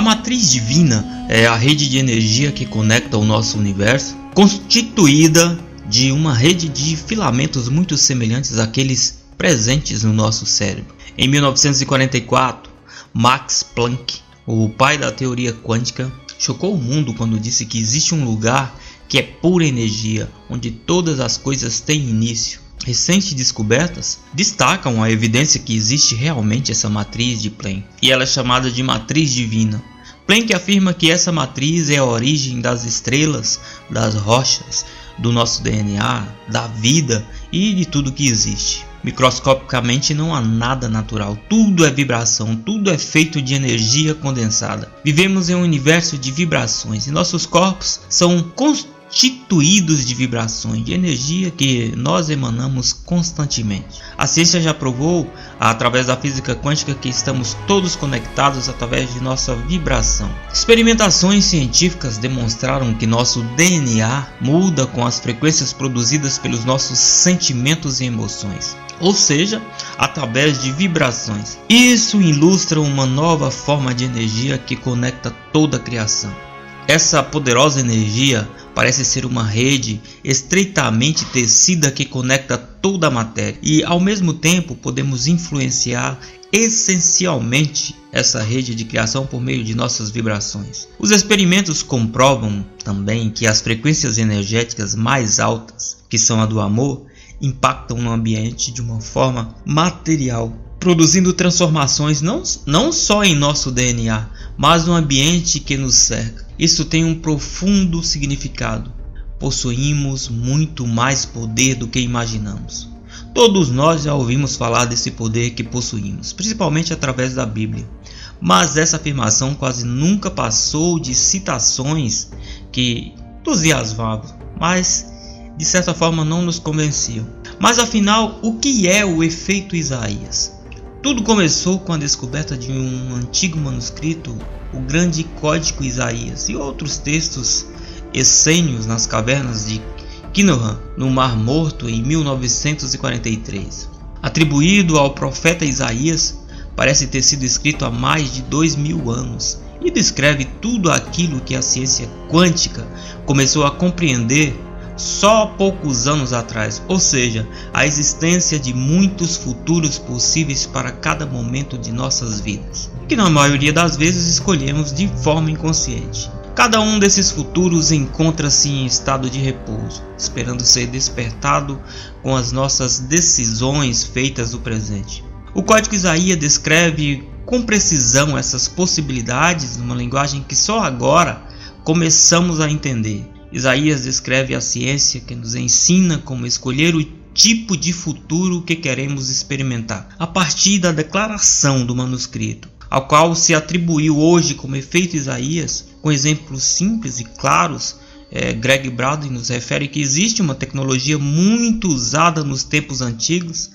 matriz divina é a rede de energia que conecta o nosso universo, constituída de uma rede de filamentos muito semelhantes àqueles presentes no nosso cérebro. Em 1944, Max Planck, o pai da teoria quântica, chocou o mundo quando disse que existe um lugar que é pura energia, onde todas as coisas têm início. Recentes descobertas destacam a evidência que existe realmente essa matriz de Planck, e ela é chamada de matriz divina. Planck afirma que essa matriz é a origem das estrelas, das rochas, do nosso DNA, da vida e de tudo que existe. Microscopicamente não há nada natural, tudo é vibração, tudo é feito de energia condensada. Vivemos em um universo de vibrações e nossos corpos são constituídos de vibrações, de energia que nós emanamos constantemente. A ciência já provou, através da física quântica, que estamos todos conectados através de nossa vibração. Experimentações científicas demonstraram que nosso DNA muda com as frequências produzidas pelos nossos sentimentos e emoções, ou seja, através de vibrações. Isso ilustra uma nova forma de energia que conecta toda a criação. Essa poderosa energia parece ser uma rede estreitamente tecida que conecta toda a matéria, e ao mesmo tempo podemos influenciar essencialmente essa rede de criação por meio de nossas vibrações. Os experimentos comprovam também que as frequências energéticas mais altas, que são a do amor, impactam no ambiente de uma forma material, produzindo transformações não só em nosso DNA, mas no ambiente que nos cerca. Isso tem um profundo significado. Possuímos muito mais poder do que imaginamos. Todos nós já ouvimos falar desse poder que possuímos, principalmente através da Bíblia. Mas essa afirmação quase nunca passou de citações que entusiasmavam, mas de certa forma não nos convenciam. Mas afinal, o que é o efeito Isaías? Tudo começou com a descoberta de um antigo manuscrito, o Grande Código Isaías, e outros textos essênios nas cavernas de Qumran, no Mar Morto, em 1943. Atribuído ao profeta Isaías, parece ter sido escrito há mais de 2000 anos e descreve tudo aquilo que a ciência quântica começou a compreender só há poucos anos atrás, ou seja, a existência de muitos futuros possíveis para cada momento de nossas vidas, que na maioria das vezes escolhemos de forma inconsciente. Cada um desses futuros encontra-se em estado de repouso, esperando ser despertado com as nossas decisões feitas no presente. O Código Isaías descreve com precisão essas possibilidades numa linguagem que só agora começamos a entender. Isaías descreve a ciência que nos ensina como escolher o tipo de futuro que queremos experimentar, a partir da declaração do manuscrito, ao qual se atribuiu hoje como efeito Isaías, com exemplos simples e claros. Greg Braden nos refere que existe uma tecnologia muito usada nos tempos antigos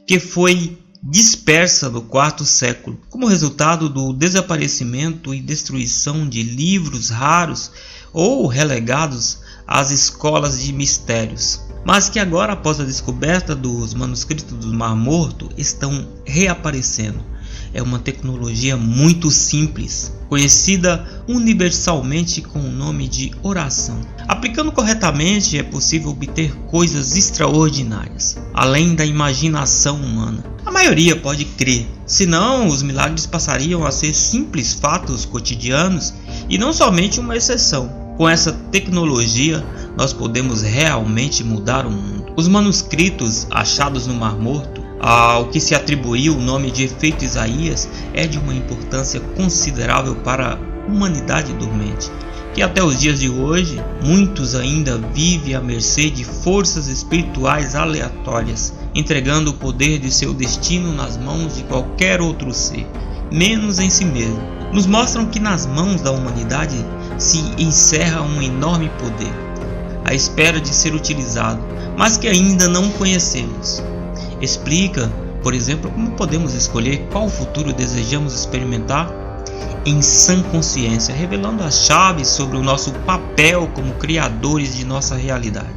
que foi dispersa no quarto século, como resultado do desaparecimento e destruição de livros raros ou relegados às escolas de mistérios, mas que agora, após a descoberta dos manuscritos do Mar Morto, estão reaparecendo. É uma tecnologia muito simples, conhecida universalmente com o nome de oração. Aplicando corretamente, é possível obter coisas extraordinárias, além da imaginação humana. A maioria pode crer, senão os milagres passariam a ser simples fatos cotidianos e não somente uma exceção. Com essa tecnologia, nós podemos realmente mudar o mundo. Os manuscritos achados no Mar Morto, ao que se atribuiu o nome de efeito Isaías, é de uma importância considerável para a humanidade dormente, que até os dias de hoje, muitos ainda vivem à mercê de forças espirituais aleatórias, entregando o poder de seu destino nas mãos de qualquer outro ser, menos em si mesmo. Nos mostram que nas mãos da humanidade se encerra um enorme poder, à espera de ser utilizado, mas que ainda não conhecemos. Explica, por exemplo, como podemos escolher qual futuro desejamos experimentar em sã consciência, revelando as chaves sobre o nosso papel como criadores de nossa realidade.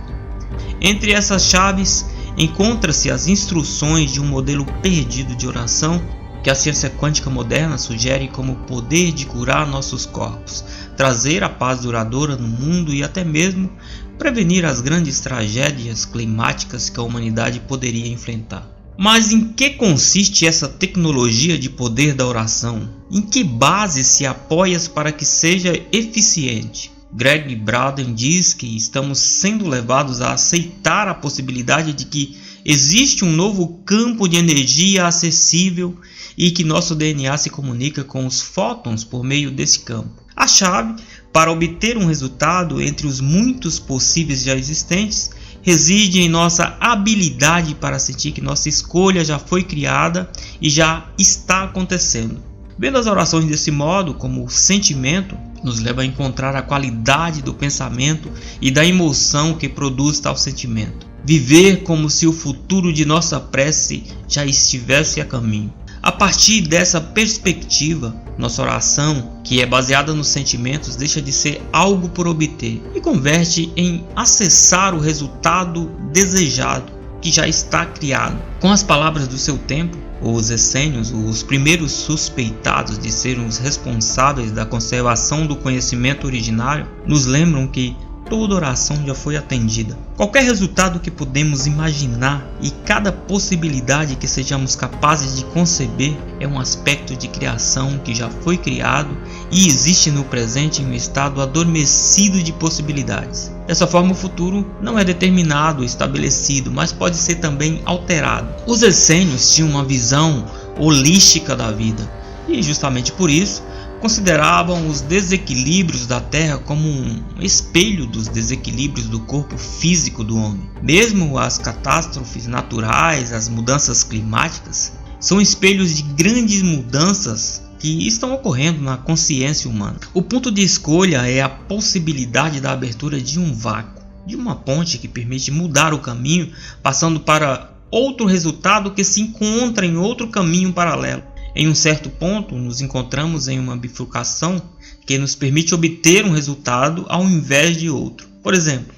Entre essas chaves, encontra-se as instruções de um modelo perdido de oração que a ciência quântica moderna sugere como poder de curar nossos corpos, trazer a paz duradoura no mundo e até mesmo prevenir as grandes tragédias climáticas que a humanidade poderia enfrentar. Mas em que consiste essa tecnologia de poder da oração? Em que base se apoia para que seja eficiente? Greg Braden diz que estamos sendo levados a aceitar a possibilidade de que existe um novo campo de energia acessível e que nosso DNA se comunica com os fótons por meio desse campo. A chave para obter um resultado entre os muitos possíveis já existentes reside em nossa habilidade para sentir que nossa escolha já foi criada e já está acontecendo. Vendo as orações desse modo, como sentimento, nos leva a encontrar a qualidade do pensamento e da emoção que produz tal sentimento. Viver como se o futuro de nossa prece já estivesse a caminho. A partir dessa perspectiva, nossa oração, que é baseada nos sentimentos, deixa de ser algo por obter e converte em acessar o resultado desejado que já está criado. Com as palavras do seu tempo, os essênios, os primeiros suspeitados de serem os responsáveis da conservação do conhecimento originário, nos lembram que toda oração já foi atendida. Qualquer resultado que podemos imaginar e cada possibilidade que sejamos capazes de conceber é um aspecto de criação que já foi criado e existe no presente em um estado adormecido de possibilidades. Dessa forma, o futuro não é determinado, estabelecido, mas pode ser também alterado. Os essênios tinham uma visão holística da vida e, justamente por isso, consideravam os desequilíbrios da Terra como um espelho dos desequilíbrios do corpo físico do homem. Mesmo as catástrofes naturais, as mudanças climáticas, são espelhos de grandes mudanças que estão ocorrendo na consciência humana. O ponto de escolha é a possibilidade da abertura de um vácuo, de uma ponte que permite mudar o caminho, passando para outro resultado que se encontra em outro caminho paralelo. Em um certo ponto, nos encontramos em uma bifurcação que nos permite obter um resultado ao invés de outro. Por exemplo,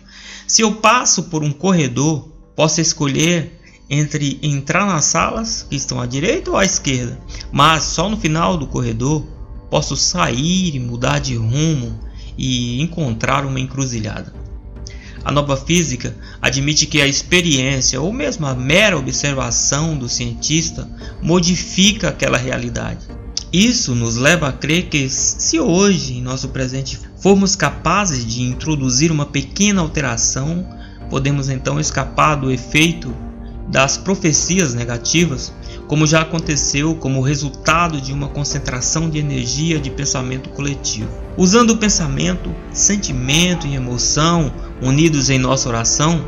se eu passo por um corredor, posso escolher entre entrar nas salas que estão à direita ou à esquerda, mas só no final do corredor posso sair e mudar de rumo e encontrar uma encruzilhada. A nova física admite que a experiência ou mesmo a mera observação do cientista modifica aquela realidade. Isso nos leva a crer que se hoje, em nosso presente, formos capazes de introduzir uma pequena alteração, podemos então escapar do efeito das profecias negativas, como já aconteceu como resultado de uma concentração de energia de pensamento coletivo. Usando o pensamento, sentimento e emoção unidos em nossa oração,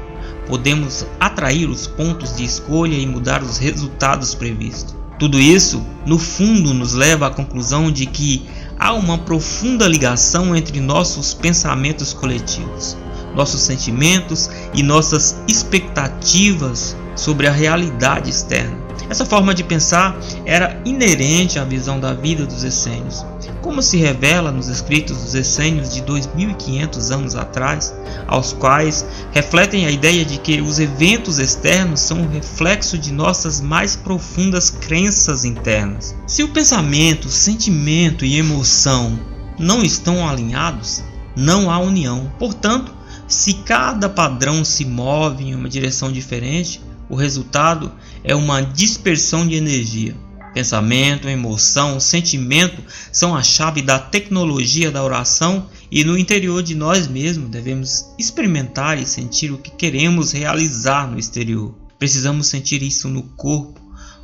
podemos atrair os pontos de escolha e mudar os resultados previstos. Tudo isso, no fundo, nos leva à conclusão de que há uma profunda ligação entre nossos pensamentos coletivos, nossos sentimentos e nossas expectativas sobre a realidade externa. Essa forma de pensar era inerente à visão da vida dos essênios, como se revela nos escritos dos essênios de 2500 anos atrás, aos quais refletem a ideia de que os eventos externos são um reflexo de nossas mais profundas crenças internas. Se o pensamento, sentimento e emoção não estão alinhados, não há união. Portanto, se cada padrão se move em uma direção diferente, o resultado é uma dispersão de energia. Pensamento, emoção, sentimento são a chave da tecnologia da oração e no interior de nós mesmos devemos experimentar e sentir o que queremos realizar no exterior. Precisamos sentir isso no corpo,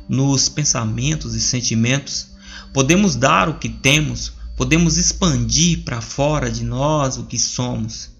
nos pensamentos e sentimentos. Podemos dar o que temos, podemos expandir para fora de nós o que somos.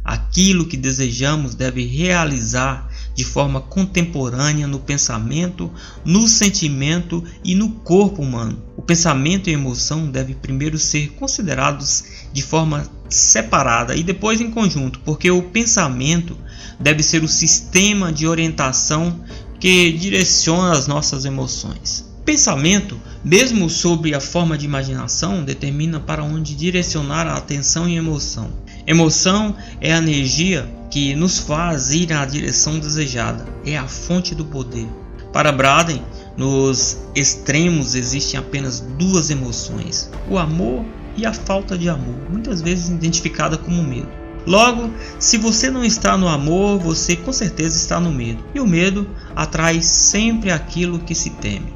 Aquilo que desejamos deve realizar de forma contemporânea no pensamento, no sentimento e no corpo humano. O pensamento e a emoção devem primeiro ser considerados de forma separada e depois em conjunto, porque o pensamento deve ser o sistema de orientação que direciona as nossas emoções. O pensamento, mesmo sob a forma de imaginação, determina para onde direcionar a atenção e a emoção. Emoção é a energia que nos faz ir na direção desejada, é a fonte do poder. Para Braden, Nos extremos existem apenas duas emoções: o amor e a falta de amor, muitas vezes identificada como medo. Logo, se você não está no amor, você com certeza está no medo. E o medo atrai sempre aquilo que se teme.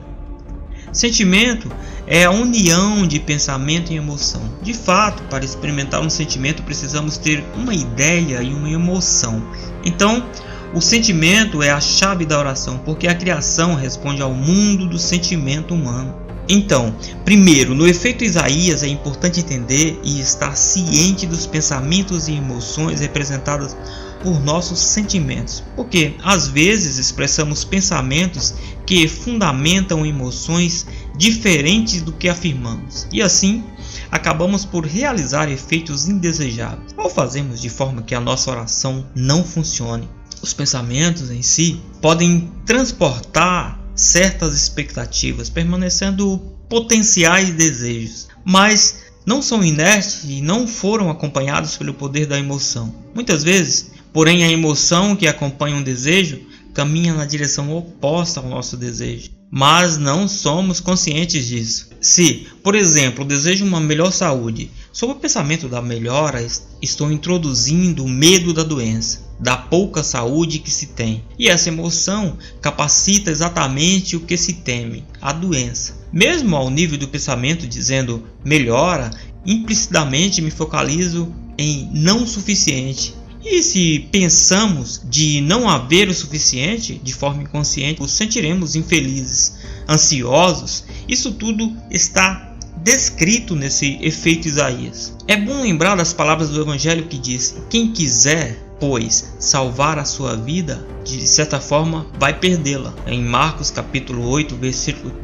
Sentimento é a união de pensamento e emoção. De fato, para experimentar um sentimento, precisamos ter uma ideia e uma emoção. Então, o sentimento é a chave da oração, porque a criação responde ao mundo do sentimento humano. Então, primeiro, no efeito Isaías é importante entender e estar ciente dos pensamentos e emoções representadas por nossos sentimentos, porque às vezes expressamos pensamentos que fundamentam emoções diferentes do que afirmamos, e assim acabamos por realizar efeitos indesejáveis, ou fazemos de forma que a nossa oração não funcione. Os pensamentos em si podem transportar certas expectativas, permanecendo potenciais desejos, mas não são inertes e não foram acompanhados pelo poder da emoção. Muitas vezes, porém, a emoção que acompanha um desejo caminha na direção oposta ao nosso desejo, mas não somos conscientes disso. Se, por exemplo, desejo uma melhor saúde, sob o pensamento da melhora, estou introduzindo o medo da doença, da pouca saúde que se tem. E essa emoção capacita exatamente o que se teme, a doença. Mesmo ao nível do pensamento dizendo melhora, implicitamente me focalizo em não suficiente. E se pensamos de não haver o suficiente de forma inconsciente, nos sentiremos infelizes, ansiosos. Isso tudo está descrito nesse efeito Isaías. É bom lembrar das palavras do Evangelho que diz: quem quiser, pois, salvar a sua vida, de certa forma vai perdê-la. Em Marcos capítulo 8,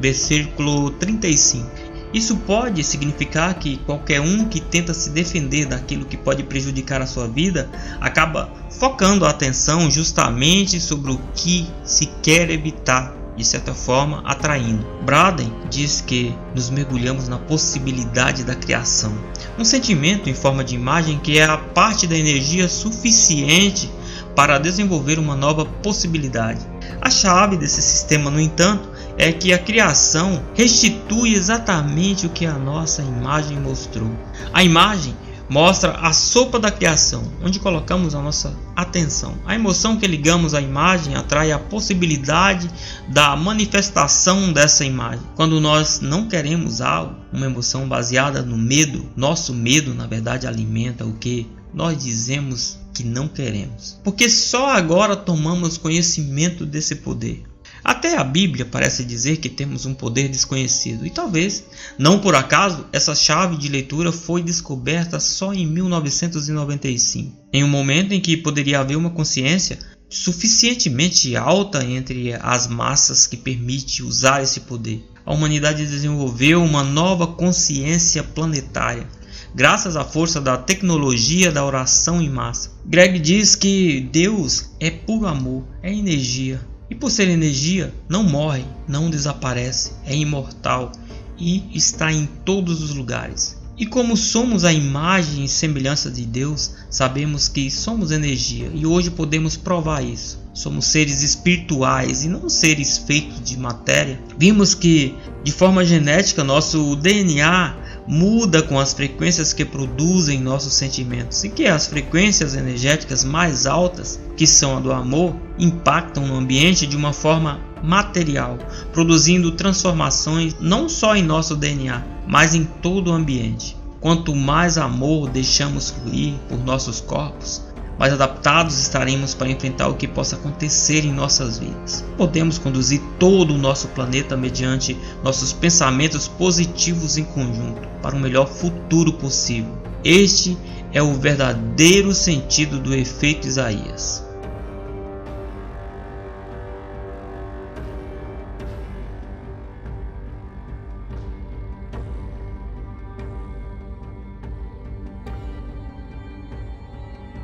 versículo 35. Isso pode significar que qualquer um que tenta se defender daquilo que pode prejudicar a sua vida acaba focando a atenção justamente sobre o que se quer evitar, de certa forma atraindo. Braden diz que nos mergulhamos na possibilidade da criação, um sentimento em forma de imagem que é a parte da energia suficiente para desenvolver uma nova possibilidade. A chave desse sistema, no entanto, é que a criação restitui exatamente o que a nossa imagem mostrou. A imagem mostra a sopa da criação, onde colocamos a nossa atenção. A emoção que ligamos à imagem atrai a possibilidade da manifestação dessa imagem. Quando nós não queremos algo, uma emoção baseada no medo, nosso medo na verdade alimenta o que nós dizemos que não queremos, porque só agora tomamos conhecimento desse poder. Até a Bíblia parece dizer que temos um poder desconhecido, e talvez, não por acaso, essa chave de leitura foi descoberta só em 1995, em um momento em que poderia haver uma consciência suficientemente alta entre as massas que permite usar esse poder. A humanidade desenvolveu uma nova consciência planetária, graças à força da tecnologia da oração em massa. Greg diz que Deus é puro amor, é energia. E por ser energia, não morre, não desaparece, é imortal e está em todos os lugares. E como somos a imagem e semelhança de Deus, sabemos que somos energia e hoje podemos provar isso. Somos seres espirituais e não seres feitos de matéria. Vimos que, de forma genética, nosso DNA muda com as frequências que produzem nossos sentimentos, e que as frequências energéticas mais altas, que são a do amor, impactam no ambiente de uma forma material, produzindo transformações não só em nosso DNA, mas em todo o ambiente. Quanto mais amor deixamos fluir por nossos corpos, mais adaptados estaremos para enfrentar o que possa acontecer em nossas vidas. Podemos conduzir todo o nosso planeta mediante nossos pensamentos positivos em conjunto para um melhor futuro possível. Este é o verdadeiro sentido do efeito Isaías.